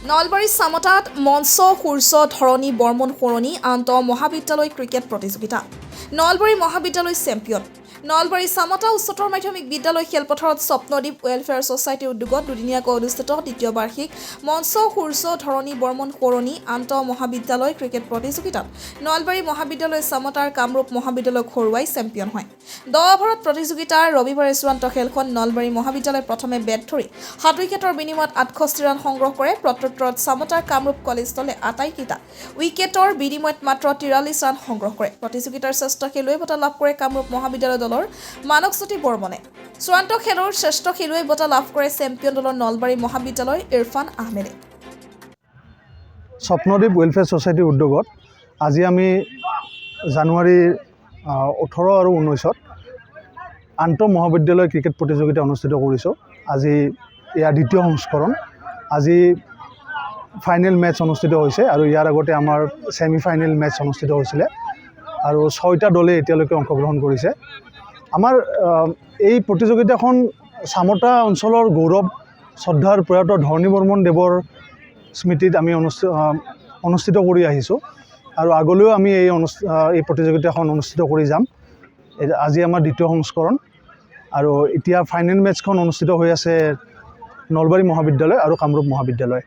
নলবাৰী চামতাত মঞ্চ সূৰ্য ধৰণী বৰ্মন সোঁৱৰণী আন্তঃ মহাবিদ্যালয় ক্ৰিকেট প্ৰতিযোগিতা নলবাৰী মহাবিদ্যালয় চেম্পিয়ন নলবাৰী চামতা উচ্চতৰ মাধ্যমিক বিদ্যালয় খেলপথাৰত স্বপ্নদ্বীপ ৱেলফেয়াৰ ছ'চাইটিৰ উদ্যোগত দুদিনীয়াকৈ অনুষ্ঠিত দ্বিতীয় বাৰ্ষিক মঞ্চ সূৰ্য ধৰণী বৰ্মন সোঁৱৰণী আন্তঃ মহাবিদ্যালয় ক্ৰিকেট প্ৰতিযোগিতাত নলবাৰী মহাবিদ্যালয় চামতাৰ কামৰূপ মহাবিদ্যালয়ক হৰুৱাই চেম্পিয়ন হয়। 10 অভাৰত প্ৰতিযোগিতাৰ ৰবিবাৰে চূড়ান্ত খেলখন নলবাৰী মহাবিদ্যালয় প্ৰথমে বেট ধৰি 7 উইকেটৰ বিনিময়ত 68 ৰান সংগ্ৰহ কৰে। প্ৰত্যুত্তৰত চামতাৰ কামৰূপ কলেজ দলে আটাইকেইটা উইকেটৰ বিনিময়ত মাত্ৰ 43 ৰান সংগ্ৰহ কৰে। প্ৰতিযোগিতাৰ শ্ৰেষ্ঠ খেলুৱৈ বঁটা লাভ কৰে কামৰূপ মহাবিদ্যালয় দলৰ মানসজ্যোতি বৰ্মনে। চূড়ান্ত খেলৰ শ্ৰেষ্ঠ খেলুৱৈ বঁটা লাভ কৰে চেম্পিয়ন দলৰ নলবাৰী মহাবিদ্যালয়ৰ ইৰফান আহমেদে। স্বপ্নদ্বীপ ৱেলফেয়াৰ ছ'চাইটিৰ উদ্যোগত আজি আমি জানুৱাৰী 18 আৰু 19ত আন্তঃ মহাবিদ্যালয় ক্ৰিকেট প্ৰতিযোগিতা অনুষ্ঠিত কৰিছোঁ। আজি ইয়াৰ দ্বিতীয় সংস্কৰণ। আজি ফাইনেল মেটচ অনুষ্ঠিত হৈছে আৰু ইয়াৰ আগতে আমাৰ ছেমি ফাইনেল মেটচ অনুষ্ঠিত হৈছিলে আৰু 6টা দলে এতিয়ালৈকে অংশগ্ৰহণ কৰিছে। আমাৰ এই প্ৰতিযোগিতাখন চামতা অঞ্চলৰ গৌৰৱ শ্ৰদ্ধাৰ প্ৰয়াত ধৰণী বৰ্মন দেৱৰ স্মৃতিত আমি অনুষ্ঠিত কৰি আহিছোঁ আৰু আগলৈও আমি এই প্ৰতিযোগিতাখন অনুষ্ঠিত কৰি যাম। আজি আমাৰ দ্বিতীয় সংস্কৰণ আৰু এতিয়া ফাইনেল মেটচখন অনুষ্ঠিত হৈ আছে নলবাৰী মহাবিদ্যালয় আৰু কামৰূপ মহাবিদ্যালয়।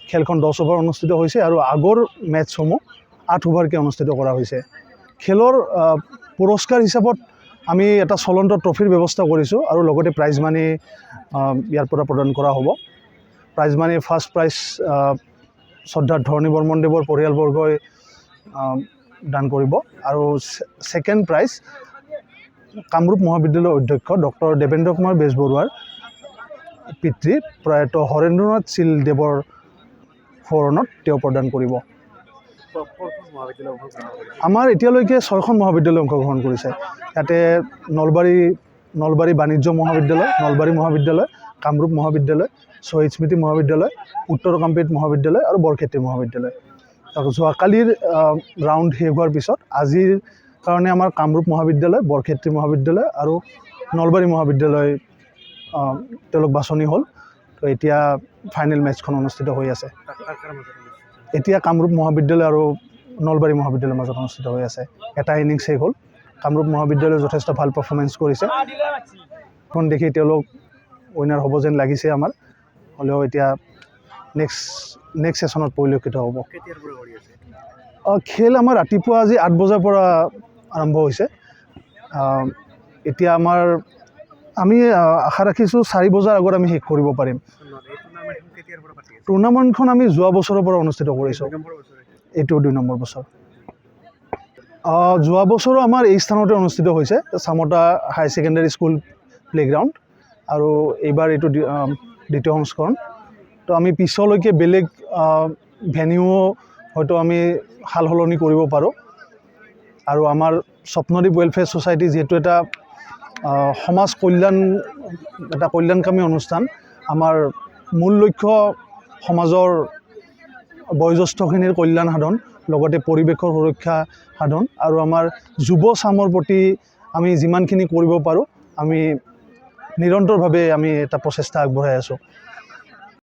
খেলখন 10 অভাৰ অনুষ্ঠিত হৈছে আৰু আগৰ মেটচসমূহ 8 অভাৰকৈ অনুষ্ঠিত কৰা হৈছে। খেলৰ পুৰস্কাৰ হিচাপত আমি এটা চলন্ত ট্ৰফিৰ ব্যৱস্থা কৰিছোঁ আৰু লগতে প্ৰাইজ মানি ইয়াৰ পৰা প্ৰদান কৰা হ'ব। প্ৰাইজ মানি ফাৰ্ষ্ট প্ৰাইজ শ্ৰদ্ধাৰ ধৰণী বৰ্মন দেৱৰ পৰিয়ালবৰ্গই দান কৰিব আৰু ছেকেণ্ড প্ৰাইজ কামৰূপ মহাবিদ্যালয়ৰ অধ্যক্ষ ডক্টৰ দেৱেন্দ্ৰ কুমাৰ বেজবৰুৱাৰ পিতৃ প্ৰয়াত হৰেন্দ্ৰনাথ শীল দেৱৰ সোঁৱৰণত তেওঁ প্ৰদান কৰিব। আমাৰ এতিয়ালৈকে 6খন মহাবিদ্যালয় অংশগ্ৰহণ কৰিছে। ইয়াতে নলবাৰী বাণিজ্য মহাবিদ্যালয়, নলবাৰী মহাবিদ্যালয়, কামৰূপ মহাবিদ্যালয়, শ্বহীদ স্মৃতি মহাবিদ্যালয়, উত্তৰ কামৰূপ মহাবিদ্যালয় আৰু বৰক্ষেত্ৰী মহাবিদ্যালয়। যোৱাকালিৰ ৰাউণ্ড শেষ হোৱাৰ পিছত আজিৰ কাৰণে আমাৰ কামৰূপ মহাবিদ্যালয়, বৰক্ষেত্ৰী মহাবিদ্যালয় আৰু নলবাৰী মহাবিদ্যালয় তেওঁলোক বাছনি হ'ল। তো এতিয়া ফাইনেল মেটচখন অনুষ্ঠিত হৈ আছে। এতিয়া কামৰূপ মহাবিদ্যালয় আৰু নলবাৰী মহাবিদ্যালয়ৰ মাজত অনুষ্ঠিত হৈ আছে। এটা ইনিংছ শেষ হ'ল। কামৰূপ মহাবিদ্যালয়ে যথেষ্ট ভাল পাৰফৰ্মেঞ্চ কৰিছে। এখন দেখি তেওঁলোক উইনাৰ হ'ব যেন লাগিছে আমাৰ। হ'লেও এতিয়া নেক্সট ছেশ্যনত পৰিলক্ষিত হ'ব। খেল আমাৰ ৰাতিপুৱা আজি 8 বজাৰ পৰা আৰম্ভ হৈছে। এতিয়া আমি আশা ৰাখিছোঁ 4 বজাৰ আগত আমি শেষ কৰিব পাৰিম। টুৰ্ণামেণ্টখন আমি যোৱা বছৰৰ পৰা অনুষ্ঠিত কৰিছোঁ। এইটো 2 নম্বৰ বছৰ। যোৱা বছৰো আমাৰ এই স্থানতে অনুষ্ঠিত হৈছে, চামতা হায়াৰ ছেকেণ্ডেৰী স্কুল প্লেগ্ৰাউণ্ড, আৰু এইবাৰ এইটো দ্বিতীয় সংস্কৰণ। তো আমি পিছলৈকে বেলেগ ভেনিউ হয়তো আমি সাল সলনি কৰিব পাৰোঁ। আৰু আমাৰ স্বপ্নদ্বীপ ৱেলফেয়াৰ ছ'চাইটি যিহেতু এটা সমাজ কল্যাণকামী অনুষ্ঠান, আমাৰ মূল লক্ষ্য সমাজৰ বয়োজ্যেষ্ঠখিনিৰ কল্যাণ সাধন, লগতে পৰিৱেশৰ সুৰক্ষা সাধন, আৰু আমাৰ যুৱ চামৰ প্ৰতি আমি যিমানখিনি কৰিব পাৰোঁ আমি নিৰন্তৰভাৱে আমি এটা প্ৰচেষ্টা আগবঢ়াই আছোঁ।